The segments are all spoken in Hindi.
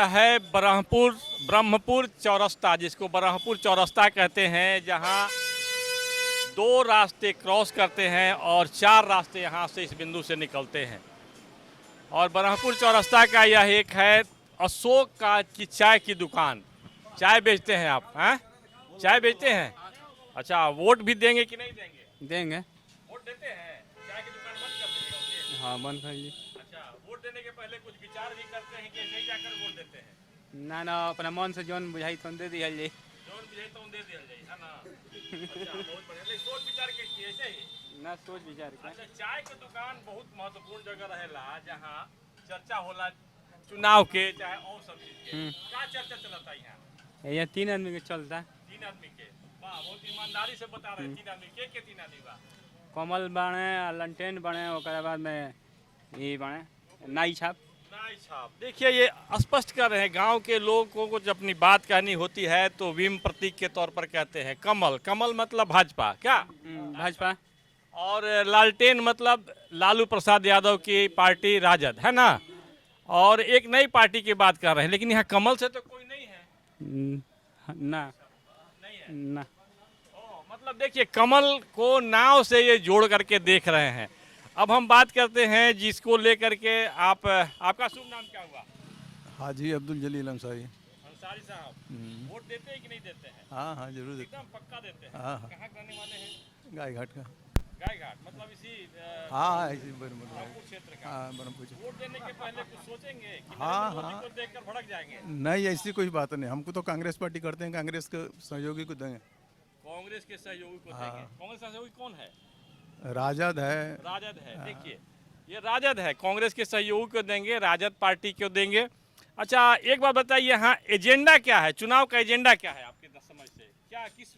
यह है ब्रह्मपुर चौरस्ता, जिसको ब्रह्मपुर चौरस्ता कहते हैं, जहां दो रास्ते क्रॉस करते हैं और चार रास्ते यहां से इस बिंदु से निकलते हैं। और ब्रह्मपुर चौरस्ता का यह एक है अशोक की चाय की दुकान। चाय बेचते हैं आप? हैं, चाय बेचते हैं। अच्छा, वोट भी देंगे कि नहीं देंगे? देंगे। वोट देते हैं? चाय की दुकान बंद कर दीजिएगा? हाँ, बंद करिए। अच्छा, वोट देने के पहले कुछ विचार भी करते हैं कि ऐसे ही जाकर वोट देते हैं? ना ना, अपना मन से जौन बुझाई तो दे दिया जी। जौन बुझाई तो दे दिया जाए, है ना? अच्छा, बहुत बढ़िया। लेकिन सोच विचार के किए ऐसे ही? ना सोच विचार के। अच्छा, चाय की दुकान बहुत महत्वपूर्ण जगह रहेला, जहाँ चर्चा होला चुनाव के चाहे और सब चीज के। क्या चर्चा चलता है यहाँ? ये 3 आदमी के चलता। 3 आदमी के? वाह, बहुत ईमानदारी से बता रहे हैं। 3 आदमी के 3 आदमी बा? कमल बने, लंटेन बने, ओकरा बाद में ये बने नाई छाप। नाई छाप। देखिए, ये स्पष्ट कर रहे हैं, गांव के लोगों को जब अपनी बात कहनी होती है तो विम प्रतीक के तौर पर कहते हैं कमल। कमल मतलब भाजपा, क्या? भाजपा। और लालटेन मतलब लालू प्रसाद यादव की पार्टी राजद, है ना? और एक नई पार्टी की बात कर रहे हैं, लेकिन यहाँ कमल से तो कोई नहीं है। ना नहीं है ना। मतलब देखिए, कमल को नाव से ये जोड़ करके देख रहे हैं। अब हम बात करते हैं जिसको लेकर के आपका शुभ नाम क्या हुआ? हाजी अब्दुल जलील अंसारी। अंसारी साहब, वोट देते हैं कि नहीं देते हैं? हाँ हाँ, जरूर देते एकदम पक्का देते हैं। हाँ, हाँ। कहाँ के रहने वाले हैं? हैं। गाय घाट का। गाय घाट मतलब इसी हाँ, इसी ब्रह्मपुर ब्रह्मपुर क्षेत्र का। हाँ, ब्रह्मपुर। वोट देने के पहले कुछ सोचेंगे कि हाँ, नरेंद्र मोदी हाँ। को देखकर भड़क जाएंगे? नहीं, ऐसी कोई बात नहीं। हमको तो कांग्रेस पार्टी करते हैं, कांग्रेस के सहयोगी को देंगे। कांग्रेस के सहयोगी को हाँ। देंगे। कांग्रेस का सहयोगी कौन है? राजद है। राजद है। देखिए, ये राजद है, कांग्रेस के सहयोगी को देंगे, राजद पार्टी को देंगे। अच्छा, एक बात बताइए, यहाँ एजेंडा क्या है? चुनाव का एजेंडा क्या है आपके समझ से? क्या किस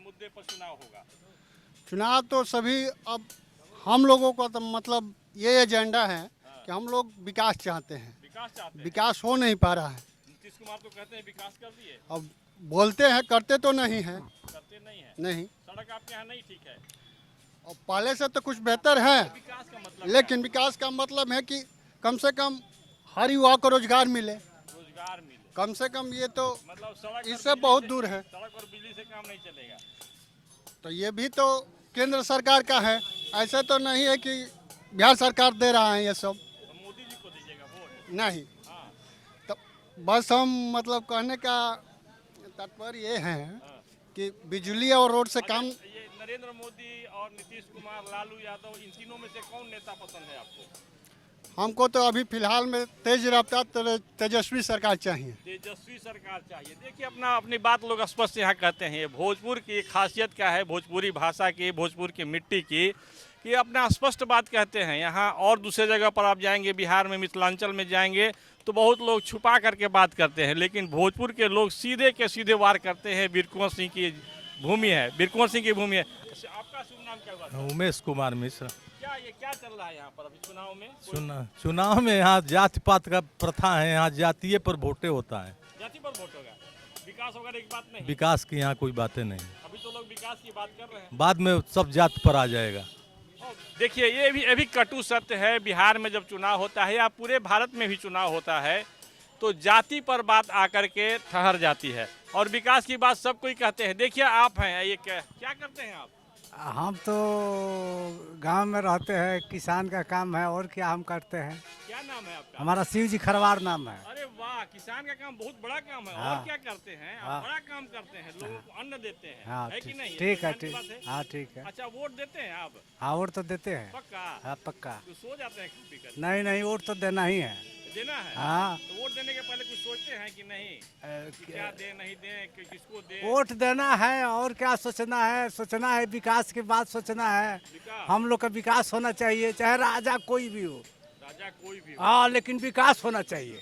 मुद्दे पर चुनाव होगा? चुनाव तो सभी, अब हम लोगों का तो मतलब ये एजेंडा है कि हम लोग विकास चाहते हैं। विकास चाहते हैं। विकास हो नहीं पा रहा है। नीतीश कुमार तो कहते हैं विकास कर दिए। अब बोलते हैं, करते तो नहीं हैं। करते नहीं है। नहीं। सड़क आपके यहाँ नहीं ठीक है? और पहले से तो कुछ बेहतर है, विकास का मतलब लेकिन विकास का मतलब है कि कम से कम हर युवा को रोजगार मिले। रोजगार मिले। कम से कम ये तो मतलब सड़क और इससे बिजली बहुत से- दूर है। सड़क और बिजली से काम नहीं चलेगा। तो ये भी तो केंद्र सरकार का है, ऐसा तो नहीं है कि बिहार सरकार दे रहा है ये सब। तो मोदी जी को दीजिएगा वोट? नहीं। हाँ। तो बस हम मतलब कहने का तात्पर्य ये है कि बिजली और रोड से काम। ये नरेंद्र मोदी और नीतीश कुमार, लालू यादव, इन तीनों में से कौन नेता पसंद है आपको? हमको तो अभी फिलहाल में तेज रफ्तार तेजस्वी सरकार चाहिए। तेजस्वी सरकार चाहिए। देखिए, अपनी बात लोग स्पष्ट यहाँ कहते हैं। ये भोजपुर की खासियत क्या है, भोजपुरी भाषा की, भोजपुर की मिट्टी की, कि अपना स्पष्ट बात कहते हैं। यहाँ और दूसरे जगह पर आप जाएंगे, बिहार में, मिथिलांचल में जाएंगे तो बहुत लोग छुपा करके बात करते हैं, लेकिन भोजपुर के लोग सीधे के सीधे वार करते हैं। वीर कुंवर सिंह की भूमि है, वीर कुंवर सिंह की भूमि है। आपका शुभ नाम क्या हुआ? उमेश कुमार मिश्र। क्या चल रहा है यहाँ पर अभी चुनाव में? चुनाव में यहाँ जाति पात का प्रथा है, यहाँ जातीय पर वोटे होता है। जाति पर वोट होगा? विकास वगैरह एक बात नहीं? विकास की यहाँ कोई बातें नहीं। अभी तो लोग विकास की बात कर रहे हैं। बाद में सब जात पर आ जाएगा। देखिए, ये भी कटु सत्य है। बिहार में जब चुनाव होता है या पूरे भारत में भी चुनाव होता है तो जाति पर बात आकर के ठहर जाती है और विकास की बात सब कोई कहते हैं। देखिए, आप हैं, ये क्या करते हैं आप? हम तो गांव में रहते हैं, किसान का काम है, और क्या हम करते हैं। क्या नाम है आपका? हमारा शिव जी खरवार नाम है। अरे वाह, किसान का काम बहुत बड़ा काम है। हाँ। और क्या करते हैं आप? हाँ। बड़ा काम करते हैं, लोगों को अन्न देते हैं, हाँ, है कि नहीं? ये ठीक तो है, जानने की ठीक। बात है। हाँ, ठीक है। अच्छा, वोट देते हैं आप? हाँ, वोट तो देते हैं। पक्का? हाँ, पक्का। तो सो जाते हैं खा पी कर? नहीं नहीं, वोट तो देना ही है। देना है? हाँ। तो वोट देने के पहले कुछ सोचते हैं कि नहीं, कि क्या दे नहीं दे, किसको दे? वोट देना है और क्या सोचना है। सोचना है विकास की बात, सोचना है। विकास? हम लोग का विकास होना चाहिए, चाहे राजा कोई भी हो। राजा कोई भी हो। हाँ, लेकिन विकास होना चाहिए।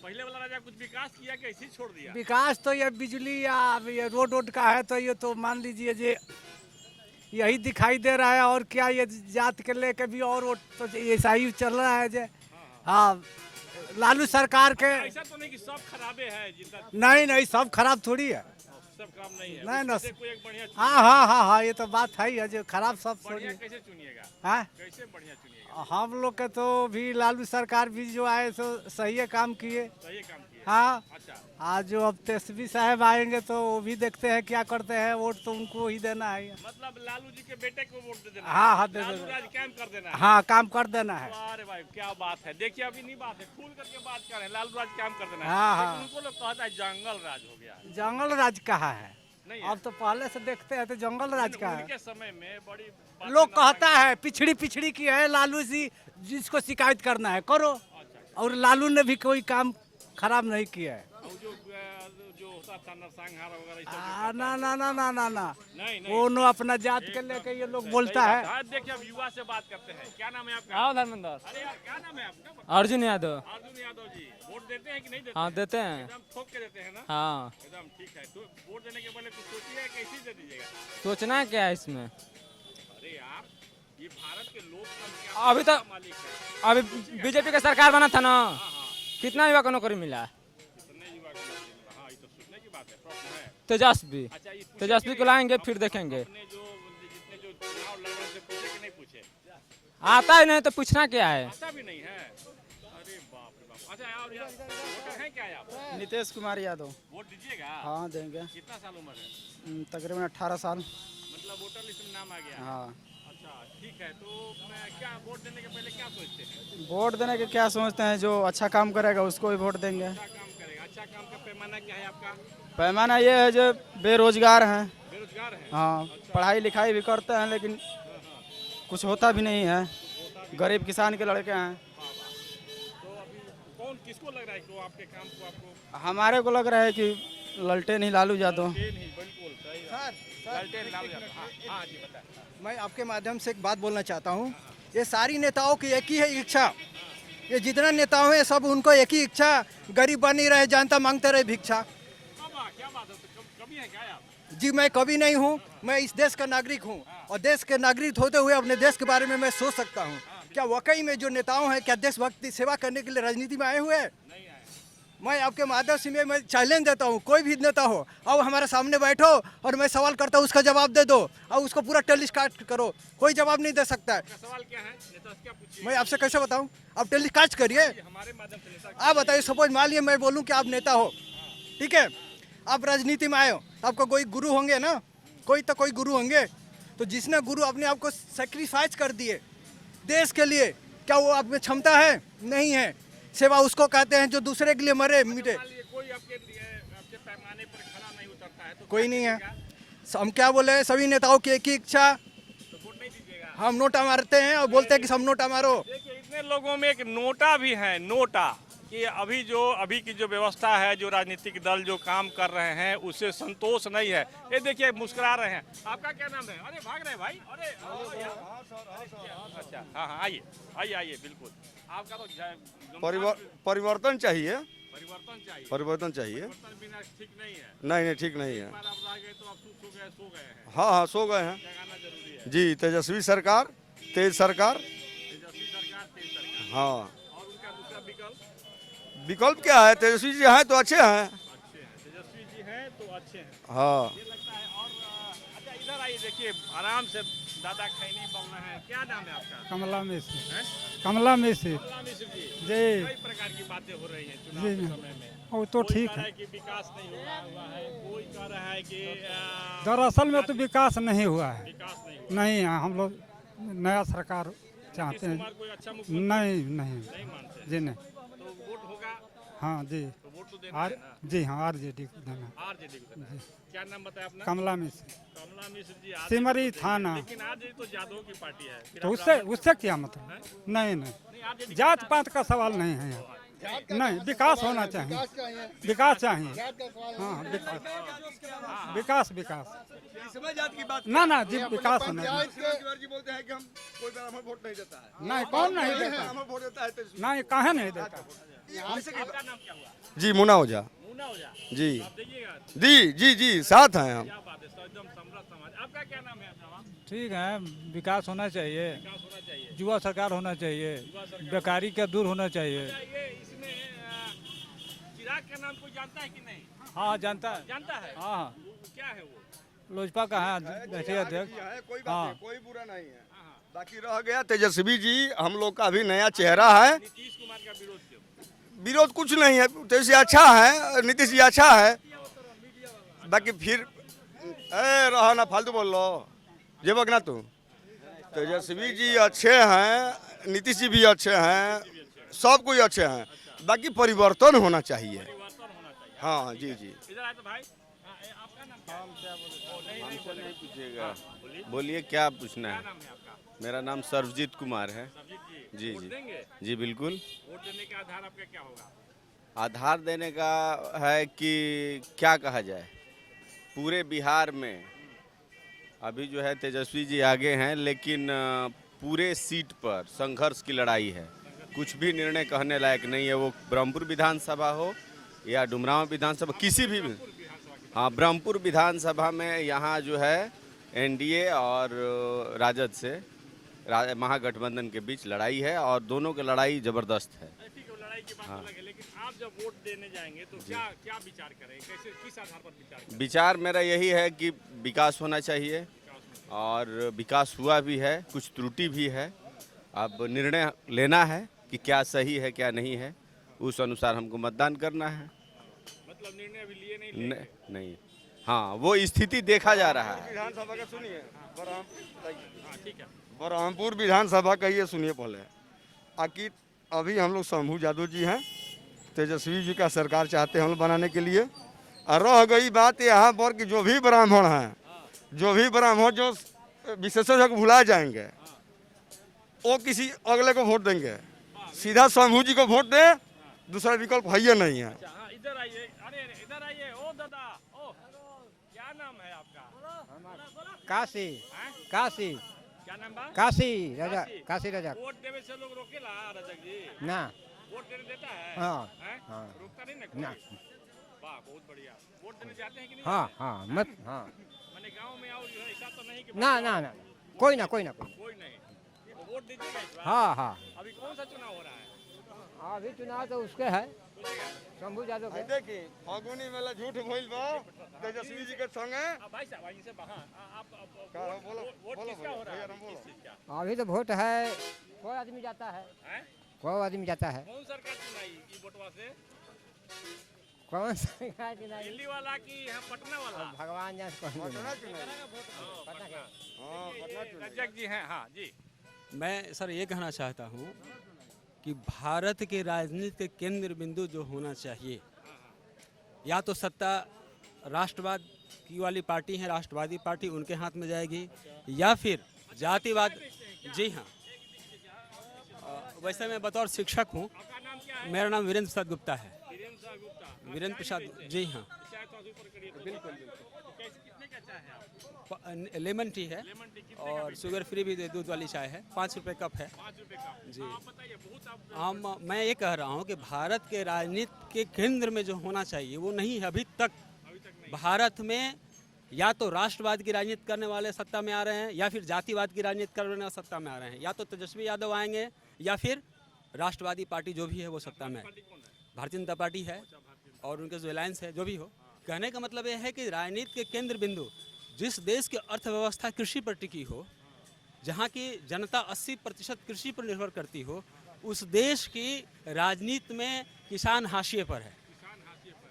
पहले वाला राजा कुछ विकास किया कि ऐसे ही छोड़ दिया? विकास तो ये बिजली या ये रोड का है, तो ये तो मान लीजिए जे यही दिखाई दे रहा है। और क्या ये जात के लेके भी और वोट तो ऐसा ही चल रहा है जे। हाँ, लालू सरकार के। ऐसा तो नहीं कि सब खराबे है जितना? नहीं नहीं, सब खराब थोड़ी है। सब काम नहीं है। नहीं ना। उसमें से कोई एक बढ़िया हाँ हाँ हाँ हाँ, ये तो बात है ही है, जो खराब सब बढ़िया छोड़िए। कैसे चुनिएगा? हाँ, कैसे बढ़िया चुनिएगा? हम लोग के तो भी लालू सरकार भी जो आए तो सही है काम किए। सही काम किए। हाँ, अच्छा, आज जो अब तेजस्वी साहब आएंगे तो वो भी देखते हैं क्या करते हैं, वोट तो उनको ही देना है। मतलब लालू जी के बेटे को वोट दे देना। हाँ, हाँ, दे लालू देना। राज काम कर देना है। हाँ, काम कर देना है। अरे भाई क्या बात है, देखिए अभी नहीं बात है, खुल करके बात कर रहे हैं, लालू राज काम कर देना है। हाँ, हाँ। लेकिन उनको लोग कहता है जंगल राज हो गया है। जंगल राज कहाँ है? नहीं अब तो पहले से देखते हैं तो जंगल राज का है। उनके समय में बड़ी बातें लोग ना कहता है पिछड़ी पिछड़ी की है, लालू जी जिसको शिकायत करना है करो, और लालू ने भी कोई काम खराब नहीं किया है। और जो होता था नरसंहार वगैरह ये सब ना ना ना ना ना ना, नहीं नहीं वो नो अपना जात के लेके ये लोग बोलता है। हाँ, देखिए अब युवा से बात करते हैं, क्या नाम है आपका? हाँ धर्मेंद्र। अरे यार क्या नाम है आपका? अर्जुन यादव। अर्जुन यादव जी, वोट देते हैं कि नहीं देते? हाँ देते हैं। एकदम ठोक के देते हैं ना? हाँ, एकदम ठीक है। तो वोट देने के पहले कुछ सोचिए, कैसे दे दीजिएगा? सोचना क्या है इसमें। अरे यार, ये भारत के लोकतंत्र अभी तो मालिक है। अभी बीजेपी का सरकार बना था ना, कितना युवा को नौकरी मिला। कितने युवा को नौकरी मिला? हाँ, ये तो सोचने की बात है, प्रश्न है। तेजस्वी अच्छा, ये पूछे तेजस्वी कि को लाएंगे अपने- फिर देखेंगे। अपने जो जितने जो चुनाव लड़ रहे थे, पूछे कि नहीं पूछे? आता ही नहीं तो पूछना क्या है। आता भी नहीं है। अरे बाप रे बाप। अच्छा, और यार वोटर हैं क्या आप? नीतीश कुमार यादव। वोट दीजिएगा? हाँ देंगे। कितना साल उम्र है? तकरीबन 18 साल। मतलब वोटर लिस्ट में नाम आ गया? हाँ। अच्छा ठीक है, तो मैं क्या वोट देने के पहले क्या सोचते हैं? वोट देने के क्या सोचते हैं, जो अच्छा काम करेगा उसको ही वोट देंगे। अच्छा काम करेगा। अच्छा काम का पैमाना क्या है आपका? पैमाना ये है जो बेरोजगार हैं। बेरोजगार है? हाँ, पढ़ाई लिखाई भी करते हैं लेकिन कुछ होता भी नहीं है। गरीब किसान के लड़के हैं। तो अभी कौन किसको लग रहा है कि वो आपके काम को आपको? हमारे को लग रहा है कि ललटेन ही लालू यादव। ये नहीं, बिल्कुल सही बात। लालटेन लालू यादव। हाँ, हाँ जी बताएं। मैं आपके माध्यम से एक बात बोलना चाहता हूँ। ये सारी नेताओं की एक ही है इच्छा, ये जितना नेताओं हैं सब उनको एक ही इच्छा, गरीब बनी रहे, जनता मांगते रहे भिक्षा। क्या बात है, तो कभी है क्या आप? जी मैं कभी नहीं हूँ, मैं इस देश का नागरिक हूँ और देश के नागरिक होते हुए अपने देश के बारे में मैं सोच सकता हूँ। क्या वाकई में जो नेताओं हैं क्या देशभक्ति सेवा करने के लिए राजनीति में आए हुए हैं? मैं आपके माध्यम से मैं चैलेंज देता हूँ, कोई भी नेता हो अब हमारे सामने बैठो और मैं सवाल करता हूँ, उसका जवाब दे दो और उसको पूरा टेलीकास्ट करो, कोई जवाब नहीं दे सकता है। सवाल क्या है? नेता से क्या पूछिए? मैं आपसे कैसे बताऊं? आप टेलीकास्ट करिए। हमारे माध्यम से नेता आप बताइए, सपोज मान लिया मैं बोलूं कि आप नेता हो, ठीक है, आप राजनीति में आए हो, आपको कोई गुरु होंगे ना, कोई तो कोई गुरु होंगे, तो जिसने गुरु अपने आप को सेक्रीफाइस कर दिए देश के लिए, क्या वो आप में क्षमता है? नहीं है। सेवा उसको कहते हैं जो दूसरे के लिए मरे मिटे। कोई आपके पैमाने पर खड़ा नहीं उतरता है तो कोई नहीं है। हम क्या बोले हैं, सभी नेताओं की एक ही इच्छा, तो वोट नहीं दीजिएगा? हम नोटा मारते हैं और बोलते हैं कि सब नोटा मारो। देखिए इतने लोगों में एक नोटा भी है, नोटा कि अभी की जो व्यवस्था है, जो राजनीतिक दल जो काम कर रहे हैं उससे संतोष नहीं है। ये देखिए मुस्कुरा रहे हैं। आपका क्या नाम है? अरे भाग रहे भाई, अरे अच्छा हाँ हाँ आइए आइए आइए बिल्कुल। आपका तो परिवर्तन चाहिए। परिवर्तन चाहिए। परिवर्तन चाहिए। परिवर्तन बिना ठीक नहीं है। नहीं ठीक नहीं है। एक बार आप रह गए तो आप सो गए हैं। हाँ सो गए हैं। जगाना जरूरी है। जी, तेजस्वी सरकार, तेज सरकार। तेजस्वी सरकार, तेज सरकार। हाँ, और उनका दूसरा विकल्प? विकल्प क्या है? तेजस्वी जी हैं तो अच्छे हैं। अच्छे हैं, तेजस्वी जी हैं तो अच्छे हैं। हाँ, ये लगता है। और अच्छा इधर आइए, देखिए आराम से दादा खैनी बोल रहे हैं। क्या नाम है आपका? कमला मिश्र। हैं? कमला मिश्र कमला मिश्र जी। जी। कई प्रकार की बातें हो रही हैं चुनाव के समय में। वो तो कोई ठीक कह रहा है। है कि विकास नहीं हुआ है, कोई कह रहा है कि दरअसल में तो विकास नहीं हुआ है। विकास नहीं हुआ। नहीं है, हम लोग नया सरकार चाहते नीतीश हैं। कुमार कोई अच्छा मुख्यमंत्री नहीं नहीं नहीं मानते? जी नहीं। तो वोट होगा हाँ जी। तो वोट तो देना आर है ना। जी हाँ, आरजेडी को देना। आरजेडी को देना है। क्या नाम बताया अपना? कमला मिश्र, कमला मिश्र जी। आरजेडी सिमरी को देंगे। थाना। लेकिन आरजेडी तो यादव की पार्टी है। फिर तो आप उससे राजद- उससे क्या मतलब? नहीं नहीं, नहीं, आरजेडी जात पात का सवाल नहीं है यहाँ। नहीं, विकास होना चाहिए, विकास चाहिए। हाँ विकास विकास विकास ना ना जी, विकास होना चाहिए। जी बोलते हैं कि हम कोई ब्राह्मण वोट नहीं देता है। नहीं, कौन नहीं देता? हम वोट देता है नहीं, काहे नहीं देता? आपका नाम क्या हुआ? जी, मुना ओझा मुन्ना ओझा। जी। आप देखिएगा। जी साथ हैं हम। क्या बात है, एकदम समृद्ध समाज। आपका क्या नाम है? जवाब ठीक है, विकास होना चाहिए, विकास होना चाहिए। युवा सरकार होना चाहिए, बेकारी का दूर होना चाहिए। अच्छा, ये इसमें चिराग का नाम कोई जानता है कि नहीं? हाँ जानता है। जानता है? हाँ, वो क्या है वो? लोजपा का है राष्ट्रीय अध्यक्ष। कोई हाँ। कोई बुरा नहीं है। हाँ, हाँ। बाकी रह गया तेजस्वी जी, हम लोग का भी नया चेहरा है। नीतीश कुमार का विरोध क्यों? विरोध कुछ नहीं है, तेजस्वी अच्छा है, नीतीश जी अच्छा है। बाकी फिर रहा ना, फालतू बोल लो, जे बकना तू। तेजस्वी जी अच्छे हैं, नीतीश जी भी अच्छे हैं, सब कोई अच्छे हैं। बाकी परिवर्तन होना चाहिए। परिवर्तन होना चाहिए। हाँ जी जी। इधर आए तो भाई, हाँ, आपका नाम क्या है? हमसे नहीं पूछिएगा, बोलिए क्या पूछना क्या है। नाम है आपका? मेरा नाम सर्वजीत कुमार है। सरजीत जी वोट जी देंगे? जी बिल्कुल। वोट देने का आधार आपका क्या होगा? आधार देने का है कि क्या कहा जाए, पूरे बिहार में अभी जो है तेजस्वी जी आगे हैं, लेकिन पूरे सीट पर संघर्ष की लड़ाई है। कुछ भी निर्णय कहने लायक नहीं है, वो ब्रह्मपुर विधानसभा हो या डुमरांव विधानसभा, किसी भी। हाँ, ब्रह्मपुर विधानसभा में यहाँ जो है एनडीए और राजद से महागठबंधन के बीच लड़ाई है और दोनों की लड़ाई ज़बरदस्त है। ठीक है, लड़ाई की बात अलग है, लेकिन आप जब वोट देने जाएंगे तो क्या क्या विचार करें, कैसे, किस आधार पर विचार करें? विचार मेरा यही है कि विकास होना चाहिए और विकास हुआ भी है, कुछ त्रुटि भी है। अब निर्णय लेना है कि क्या सही है क्या नहीं है, उस अनुसार हमको मतदान करना है। मतलब निर्णय अभी लिए नहीं? नहीं, हाँ, वो स्थिति देखा जा रहा है। विधानसभा का सुनिए, हाँ, ठीक है। बरहमपुर विधानसभा का ये सुनिए पहले। आखिर अभी हम लोग शंभू यादव जी हैं, तेजस्वी जी का सरकार चाहते हैं हम लोग बनाने के लिए। और रह गई बात यहाँ पर कि जो भी ब्राह्मण हैं, जो विशेषज्ञ को भुला जाएंगे, वो किसी अगले को वोट देंगे। सीधा शंभू जी को वोट दे, दूसरा विकल्प है ही नहीं है। हाँ, इधर आइए, अरे इधर आइए। ओ दादा, ओ क्या नाम है आपका? काशी हैं? काशी क्या नाम बा? काशी राजा काशी। काशी राजा वोट देवे से लोग रोकेला रजक जी? ना वोट देने देता है? हाँ, हैं? हाँ। रोकता नहीं ना कोई? ना। वाह, बहुत बढ़िया। वोट देने जाते हैं कि नहीं? हाँ जाते? हाँ मत हाँ मैंने गांव में आओ, जो है ऐसा तो नहीं कि ना ना ना कोई ना कोई कोई नहीं। तो वोट दीजिएगा इस बार? हाँ हाँ अभी कौन सा चुनाव हो रहा है? अभी चुनाव तो उसके है शंभू यादव के। देखी फागुनी मेला झूठ भइल बा तेजस्वी जी के संगे। भाई साहब, वहीं से बाहर आप बोलो, वोट बोलो किसका हो रहा है? भैया, बोलो। किस चीज का? अभी तो वोट है कोई आदमी जाता है हैं? कोई आदमी जाता है कौन सरकार चुनाई ई वोटवा से? कौन सा गाय की नहीं दिल्ली वाला की यहाँ पटना वाला? भगवान जाने कौन देना। रजक जी हैं, हाँ जी। मैं सर ये कहना चाहता हूँ कि भारत के राजनीति के केंद्र बिंदु जो होना चाहिए, या तो सत्ता राष्ट्रवाद की वाली पार्टी है, राष्ट्रवादी पार्टी, उनके हाथ में जाएगी, या फिर जातिवाद। जी हाँ, वैसे मैं बतौर शिक्षक हूँ, आपका नाम क्या है? मेरा नाम वीरेंद्र प्रसाद गुप्ता है। वीरेंद्र शाह गुप्ता। वीरेंद्र प्रसाद, जी हाँ। चाय तो ऊपर करिए। बिल्कुल बिल्कुल। कैसे, कितने का चाय है आप? लेमन टी है लेमन टी कितने और शुगर फ्री भी दूध वाली चाय है, 5 रुपये कप है। 5 रुपए का? जी। आप बताइए, बहुत आप मैं ये कह रहा हूँ कि भारत के राजनीति के केंद्र में जो होना चाहिए वो नहीं है अभी तक। भारत में या तो राष्ट्रवाद की राजनीति करने वाले सत्ता में आ रहे हैं, या फिर जातिवाद की राजनीति करने वाले सत्ता में आ रहे हैं। या तो तेजस्वी यादव आएंगे, या फिर राष्ट्रवादी पार्टी जो भी है वो सत्ता में आए। भारतीय जनता पार्टी है और उनके जो अलायंस है, जो भी हो। कहने का मतलब यह है कि राजनीति के केंद्र बिंदु, जिस देश की अर्थव्यवस्था कृषि पर टिकी हो, जहाँ की जनता 80% कृषि पर निर्भर करती हो, उस देश की राजनीति में किसान हाशिए पर है।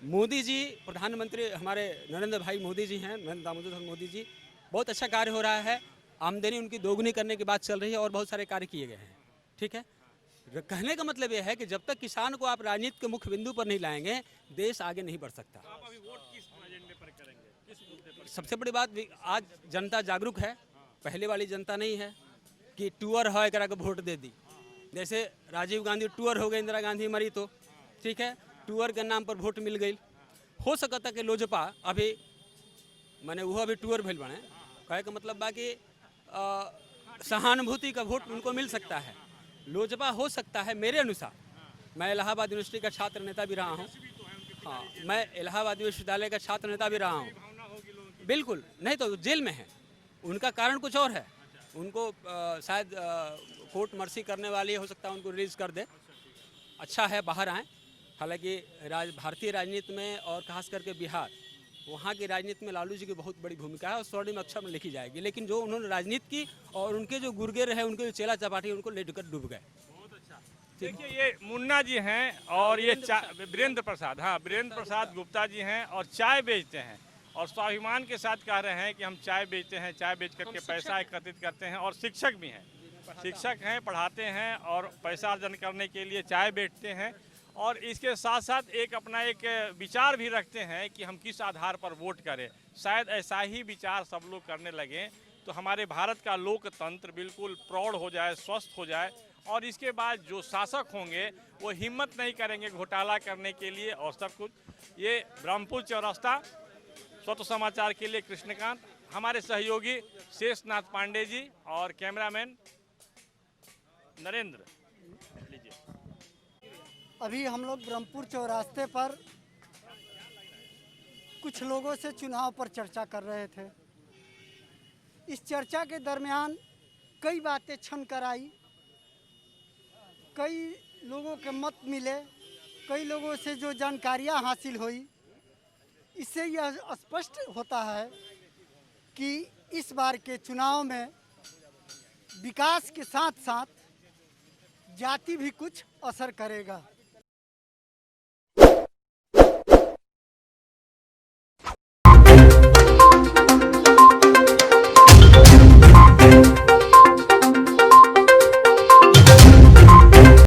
मोदी जी, प्रधानमंत्री हमारे नरेंद्र भाई मोदी जी हैं, नरेंद्र दामोदर मोदी जी, बहुत अच्छा कार्य हो रहा है। आमदनी उनकी दोगुनी करने की बात चल रही है और बहुत सारे कार्य किए गए हैं। ठीक है, कहने का मतलब यह है कि जब तक किसान को आप राजनीति के मुख्य बिंदु पर नहीं लाएंगे, देश आगे नहीं बढ़ सकता। आप अभी वोट किस एजेंडे पर करेंगे, किस मुद्दे पर? सबसे बड़ी बात, आज जनता जागरूक है, पहले वाली जनता नहीं है कि टूअर है एकरा के वोट दे दी। जैसे राजीव गांधी टूअर हो गए, इंदिरा गांधी मरी तो ठीक है, टूअर के नाम पर वोट मिल गई। हो सकता कि लोजपा अभी मैंने वो अभी टूअर भेल बने, कहे का मतलब बाकी सहानुभूति का वोट उनको मिल सकता है। लोजपा हो सकता है मेरे अनुसार, मैं इलाहाबाद यूनिवर्सिटी का छात्र नेता भी रहा हूँ। हाँ, मैं इलाहाबाद विश्वविद्यालय का छात्र नेता भी रहा हूँ। बिल्कुल नहीं तो जेल में है, उनका कारण कुछ और है। उनको शायद कोर्ट मर्सी करने वाली हो सकता है, उनको रिलीज कर दे। अच्छा है बाहर आए। हालांकि भारतीय राजनीति में और खास करके बिहार वहाँ की राजनीति में लालू जी की बहुत बड़ी भूमिका है और स्वर्णिम अक्षर में लिखी जाएगी। लेकिन जो उन्होंने राजनीति की और उनके जो गुर्गे रहे, उनके जो चेला चपाटी, उनको लेकर डूब गए। देखिए ये मुन्ना जी हैं और ये वीरेंद्र प्रसाद, हाँ वीरेंद्र प्रसाद गुप्ता जी हैं और चाय बेचते हैं और स्वाभिमान के साथ कह रहे हैं कि हम चाय बेचते हैं, चाय बेच करके पैसा एकत्रित करते हैं और शिक्षक भी हैं, शिक्षक हैं, पढ़ाते हैं और पैसा अर्जन करने के लिए चाय बेचते हैं और इसके साथ साथ एक अपना एक विचार भी रखते हैं कि हम किस आधार पर वोट करें। शायद ऐसा ही विचार सब लोग करने लगें तो हमारे भारत का लोकतंत्र बिल्कुल प्रौढ़ हो जाए, स्वस्थ हो जाए और इसके बाद जो शासक होंगे वो हिम्मत नहीं करेंगे घोटाला करने के लिए और सब कुछ। ये ब्रह्मपुर चौरास्ता, स्वतः समाचार के लिए कृष्णकांत, हमारे सहयोगी शेषनाथ पांडे जी और कैमरामैन नरेंद्र। लीजिए। अभी हम लोग ब्रह्मपुर चौरास्ते पर कुछ लोगों से चुनाव पर चर्चा कर रहे थे। इस चर्चा के दरमियान कई बातें छन कर आई, कई लोगों के मत मिले, कई लोगों से जो जानकारियां हासिल हुई, इससे यह स्पष्ट होता है कि इस बार के चुनाव में विकास के साथ साथ जाति भी कुछ असर करेगा।